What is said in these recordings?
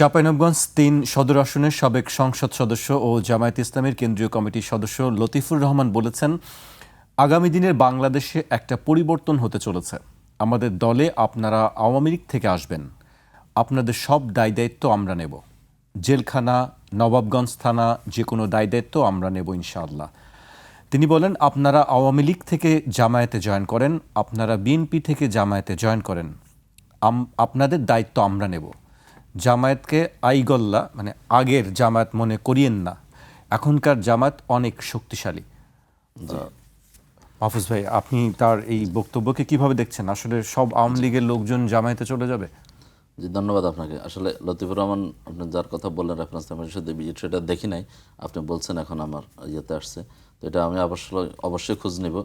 চাঁপাইনবাবগঞ্জ ৩ সদর আসনের সাবেক সংসদ সদস্য ও জামায়াত ইসলামের কেন্দ্রীয় কমিটির সদস্য লতিফুর রহমান বলেছেন, আগামী দিনের বাংলাদেশে একটা পরিবর্তন হতে চলেছে। আমাদের দলে আপনারা আওয়ামী লীগ থেকে আসবেন, আপনাদের সব দায় দায়িত্ব আমরা নেব। জেলখানা, নবাবগঞ্জ থানা, যে কোনো দায় দায়িত্ব আমরা নেব ইনশাআল্লাহ। তিনি বলেন, আপনারা আওয়ামী লীগ থেকে জামায়াতে জয়েন করেন, আপনারা বিএনপি থেকে জামায়াতে জয়েন করেন, আপনাদের দায়িত্ব আমরা নেব। জামায়াতকে আইগল্লা মানে আগের জামায়াত মনে করিয়েন না, এখনকার জামায়াত অনেক শক্তিশালী। মাহফুজ ভাই, আপনি তার এই বক্তব্যকে কিভাবে দেখছেন? আসলে সব আওয়ামী লীগের লোকজন জামায়াতে চলে যাবে? জি, ধন্যবাদ আপনাকে। আসলে লতিফুর রহমান আপনি যার কথা বললেন, রেফারেন্স আমার সাথে সেটা দেখি নাই, আপনি বলছেন এখন আমার ইয়েতে আসছে, তো এটা আমি অবশ্যই খোঁজ নিব।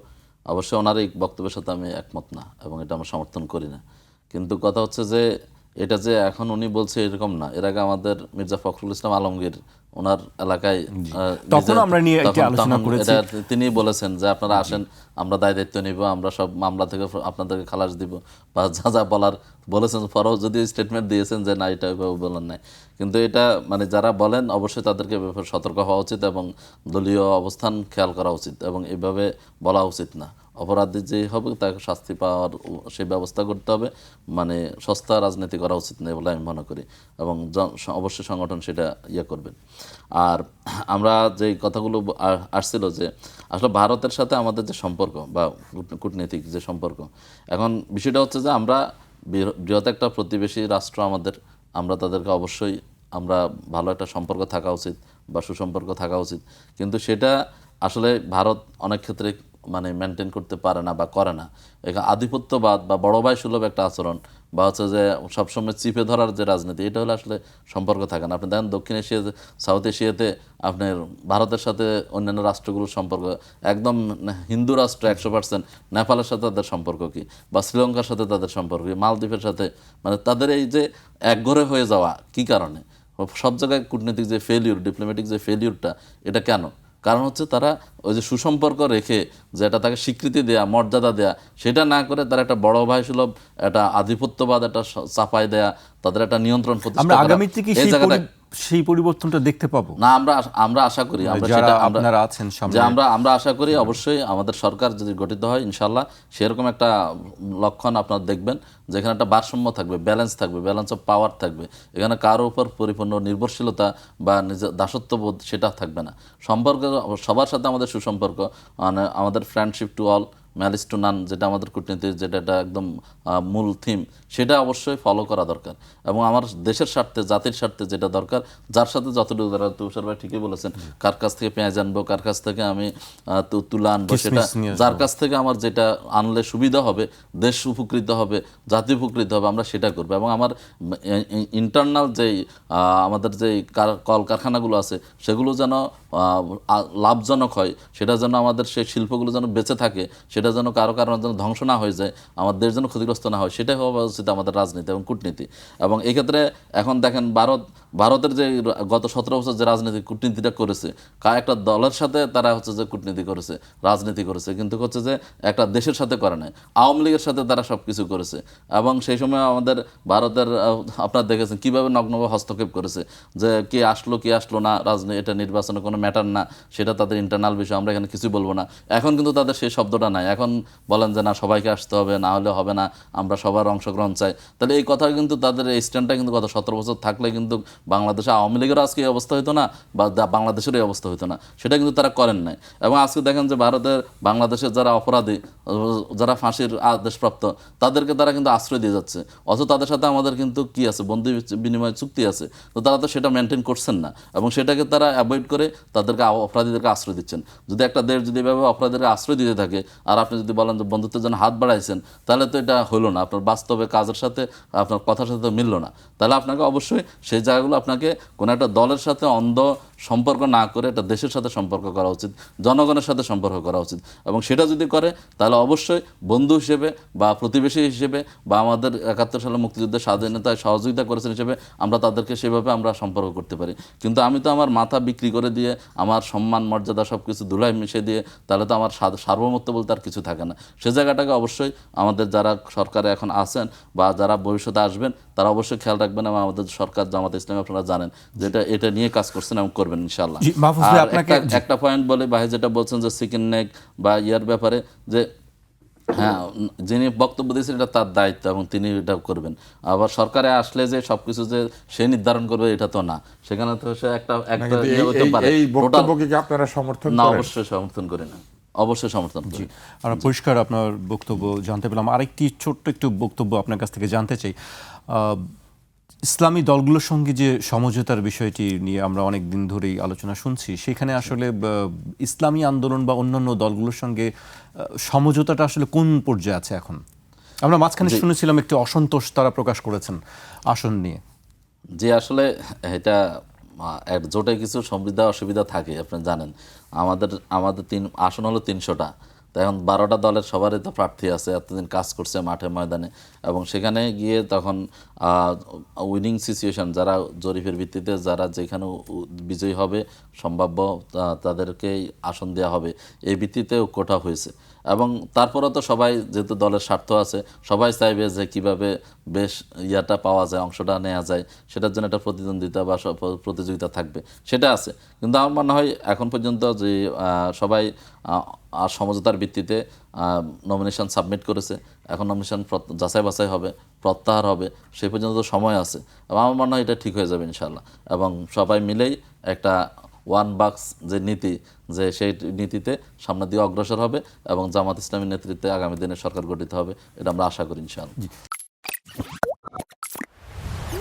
অবশ্যই ওনার এই বক্তব্যের সাথে আমি একমত না এবং এটা আমরা সমর্থন করি না। কিন্তু কথা হচ্ছে যে এটা যে এখন উনি বলছে এরকম না, এর আগে আমাদের মির্জা ফখরুল ইসলাম আলমগীর ওনার এলাকায় তিনি বলেছেন যে আপনারা আসেন, আমরা দায় দায়িত্ব নিব, আমরা সব মামলা থেকে আপনাদেরকে খালাস দিব বা যা যা বলার বলেছেন। পরেও যদি স্টেটমেন্ট দিয়েছেন যে না, এটা বলেন নাই। কিন্তু এটা মানে যারা বলেন অবশ্যই তাদেরকে ব্যাপারে সতর্ক হওয়া উচিত এবং দলীয় অবস্থান খেয়াল করা উচিত এবং এইভাবে বলা উচিত না। অপরাধী যে হবে তাকে শাস্তি পাওয়ার সেই ব্যবস্থা করতে হবে, মানে সস্তা রাজনীতি করা উচিত নয় বলে আমি মনে করি এবং অবশ্যই সংগঠন সেটা করবেন। আর আমরা যে কথাগুলো আসছিল যে আসলে ভারতের সাথে আমাদের যে সম্পর্ক বা কূটনৈতিক যে সম্পর্ক, এখন বিষয়টা হচ্ছে যে আমরা বৃহৎ একটা প্রতিবেশী রাষ্ট্র আমরা তাদেরকে অবশ্যই আমরা ভালো একটা সম্পর্ক থাকা উচিত বা সুসম্পর্ক থাকা উচিত, কিন্তু সেটা আসলে ভারত অনেক ক্ষেত্রে মানে মেনটেন করতে পারে না বা করে না। এখানে আধিপত্যবাদ বা বড় ভাই সুলভ একটা আচরণ বা হচ্ছে যে সবসময় চিপে ধরার যে রাজনীতি, এটা হলে আসলে সম্পর্ক থাকে না। আপনি দেখেন দক্ষিণ এশিয়াতে, সাউথ এশিয়াতে আপনার ভারতের সাথে অন্যান্য রাষ্ট্রগুলোর সম্পর্ক একদম হিন্দু রাষ্ট্র 100%, নেপালের সাথে তাদের সম্পর্ক কী, বা শ্রীলঙ্কার সাথে তাদের সম্পর্ক কী, মালদ্বীপের সাথে, মানে তাদের এই যে একঘরে হয়ে যাওয়া কী কারণে? সব জায়গায় কূটনৈতিক যে ফেলিউর, ডিপ্লোম্যাটিক যে ফেলিউরটা, এটা কেন? কারণ হচ্ছে তারা ওই যে সুসম্পর্ক রেখে যেটা তাকে স্বীকৃতি দেয়া, মর্যাদা দেয়া, সেটা না করে তারা একটা বড় ভাই সুলভ একটা আধিপত্যবাদ একটা চাপাই দেয়া, তাদের একটা নিয়ন্ত্রণ প্রতিষ্ঠা করা। আগামীতে কি সেই পরিবর্তনটা দেখতে পাবো? না, আমরা আশা করি, আমরা আশা করি অবশ্যই আমাদের সরকার যদি গঠিত হয় ইনশাল্লাহ সেরকম একটা লক্ষণ আপনারা দেখবেন, যেখানে একটা ভারসাম্য থাকবে, ব্যালেন্স থাকবে, ব্যালেন্স অফ পাওয়ার থাকবে। এখানে কারো উপর পরিপূর্ণ নির্ভরশীলতা বা নিজের দাসত্ববোধ সেটা থাকবে না। সম্পর্ক সবার সাথে আমাদের সুসম্পর্ক, মানে আমাদের friendship to all, malice two নান, যেটা আমাদের কূটনীতির যেটা একদম মূল থিম, সেটা অবশ্যই ফলো করা দরকার। এবং আমার দেশের স্বার্থে, জাতির স্বার্থে যেটা দরকার, যার সাথে যতটুকু দরকার, তুষার ভাই ঠিকই বলেছেন, কার কাছ থেকে পেঁয়াজ আনবো, কার কাছ থেকে আমি তুলা আনবো, সেটা যার কাছ থেকে আমার যেটা আনলে সুবিধা হবে, দেশ উপকৃত হবে, জাতি উপকৃত হবে, আমরা সেটা করবো। এবং আমার ইন্টারনাল যেই আমাদের যেই কলকারখানাগুলো আছে সেগুলো যেন লাভজনক হয়, সেটা যেন আমাদের সেই শিল্পগুলো যেন বেঁচে থাকে, সেটা যেন কারো কারণে যেন ধ্বংস না হয়ে যায়, আমার দেশ যেন ক্ষতিগ্রস্ত না হয়, সেটাই হওয়া উচিত আমাদের রাজনীতি এবং কূটনীতি। এবং এই ক্ষেত্রে এখন দেখেন ভারতের যে গত 17 বছর যে রাজনীতি কূটনীতিটা করেছে, একটা দলের সাথে তারা হচ্ছে যে কূটনীতি করেছে, রাজনীতি করেছে, কিন্তু হচ্ছে যে একটা দেশের সাথে করে নাই, আওয়ামী লীগের সাথে তারা সব কিছু করেছে। এবং সেই সময় আমাদের ভারতের আপনারা দেখেছেন কীভাবে নগ্নভাবে হস্তক্ষেপ করেছে, যে কে আসলো না, রাজনীতি এটা নির্বাচনে কোনো ম্যাটার না, সেটা তাদের ইন্টারনাল বিষয়, আমরা এখানে কিছু বলবো না। এখন কিন্তু তাদের সেই শব্দটা নাই, এখন বলেন যে না, সবাইকে আসতে হবে, না হলে হবে না, আমরা সবার অংশগ্রহণ চাই। তাহলে এই কথা কিন্তু তাদের এই স্ট্যান্ডটা কিন্তু গত 17 বছর থাকলে কিন্তু বাংলাদেশে আওয়ামী লীগেরও আজকে এই অবস্থা হতো না বা বাংলাদেশেরও এই অবস্থা হতো না, সেটা কিন্তু তারা করেন নাই। এবং আজকে দেখেন যে বাংলাদেশের যারা অপরাধী, যারা ফাঁসির আদেশপ্রাপ্ত, তাদেরকে তারা কিন্তু আশ্রয় দিয়ে যাচ্ছে, অথচ তাদের সাথে আমাদের কিন্তু কি আছে, বন্দি বিনিময় চুক্তি আছে, তো তারা তো সেটা মেনটেন করছেন না এবং সেটাকে তারা অ্যাভয়েড করে তাদেরকে অপরাধীদেরকে আশ্রয় দিচ্ছেন। যদি একটা দেশ যদি এভাবে অপরাধীদেরকে আশ্রয় দিতে থাকে আর আপনি যদি বলেন যে বন্ধুত্বের জন্য হাত বাড়াইছেন, তাহলে তো এটা হলো না, আপনার বাস্তবে কাজের সাথে আপনার কথার সাথে মিললো না। তাহলে আপনাকে অবশ্যই সেই জায়গাগুলো আপনাকে কোনো একটা দলের সাথে অন্ধ সম্পর্ক না করে এটা দেশের সাথে সম্পর্ক করা উচিত, জনগণের সাথে সম্পর্ক করা উচিত। এবং সেটা যদি করে তাহলে অবশ্যই বন্ধু হিসেবে বা প্রতিবেশী হিসেবে বা আমাদের 71 সালে মুক্তিযুদ্ধের স্বাধীনতায় সহযোগিতা করেছেন হিসেবে আমরা তাদেরকে সেভাবে আমরা সম্পর্ক করতে পারি। কিন্তু আমি তো আমার মাথা বিক্রি করে দিয়ে, আমার সম্মান মর্যাদা সব কিছু ধুলায় মিশিয়ে দিয়ে, তাহলে তো আমার সার্বভৌমত্ব বলতে আর কিছু থাকে না। সে জায়গাটাকে অবশ্যই আমাদের যারা সরকারে এখন আছেন বা যারা ভবিষ্যতে আসবেন তারা অবশ্যই খেয়াল রাখবেন। এবং আমাদের সরকার জামাত ইসলামী আপনারা জানেন যেটা এটা নিয়ে কাজ করছেন এবং করবেন ইনশাআল্লাহ। জি, মাহফুজ ভাই, আর আপনাকে একটা পয়েন্ট বলে ভাই, যেটা বলছেন যে চিকেন নেক বা ইয়ার ব্যাপারে, যে হ্যাঁ, যিনি বক্তব্য দিয়েছেন এটা তার দায়িত্ব এবং তিনি এটা করবেন। আবার সরকারে আসলে যে সবকিছু যে সে নির্ধারণ করবে এটা তো না, সেখানে তো সে একটা কিন্তু ইয়ে হতে পারে। এই টোটাল বক্তব্যকে কি আপনারা সমর্থন না, করেন? অবশ্যই সমর্থন করি না, অবশ্যই সমর্থন করি। আমরা পরিষ্কার আপনার বক্তব্য জানতে পেলাম। আরেকটি ছোট্ট একটু বক্তব্য আপনার কাছ থেকে জানতে চাই। ইসলামী দলগুলোর সঙ্গে যে সমঝোতার বিষয়টি নিয়ে আমরা অনেক দিন ধরেই আলোচনা শুনছি, সেখানে আসলে ইসলামী আন্দোলন বা অন্যান্য দলগুলোর সঙ্গে সমঝোতাটা আসলে কোন পর্যায়ে আছে এখন? আমরা মাঝখানে শুনেছিলাম একটি অসন্তোষ তারা প্রকাশ করেছেন আসন নিয়ে। যে আসলে এটা জোটে কিছু সুবিধা অসুবিধা থাকে, আপনি জানেন। আমাদের আমাদের আসন হলো 300টা। তো এখন 12টা দলের সবারই তো প্রার্থী আছে, এতদিন কাজ করছে মাঠে ময়দানে, এবং সেখানে গিয়ে তখন উইনিং সিচুয়েশন, যারা জরিপের ভিত্তিতে যারা যেখানে বিজয়ী হবে সম্ভাব্য তাদেরকেই আসন দেওয়া হবে, এই ভিত্তিতে ঐক্যটা হয়েছে। এবং তারপরে তো সবাই, যেহেতু দলের স্বার্থ আছে, সবাই চাইবে যে কিভাবে বেশ ইয়াটা পাওয়া যায়, অংশটা নেওয়া যায়, সেটার জন্য একটা প্রতিদ্বন্দ্বিতা বা প্রতিযোগিতা থাকবে, সেটা আছে। কিন্তু আমার মনে হয় এখন পর্যন্ত যে সবাই আর সমঝোতার ভিত্তিতে নমিনেশন সাবমিট করেছে, এখন নমিনেশন যাচাই বাছাই হবে, প্রত্যাহার হবে, সেই পর্যন্ত তো সময় আছে। এবং আমার মনে হয় এটা ঠিক হয়ে যাবে ইনশাল্লাহ। এবং সবাই মিলেই একটা ওয়ান বাক্স যে নীতি, যে সেই নীতিতে সামনে দিয়ে অগ্রসর হবে এবং জামাত ইসলামীর নেতৃত্বে আগামী দিনে সরকার গঠিত হবে, এটা আমরা আশা করি ইনশাআল্লাহ।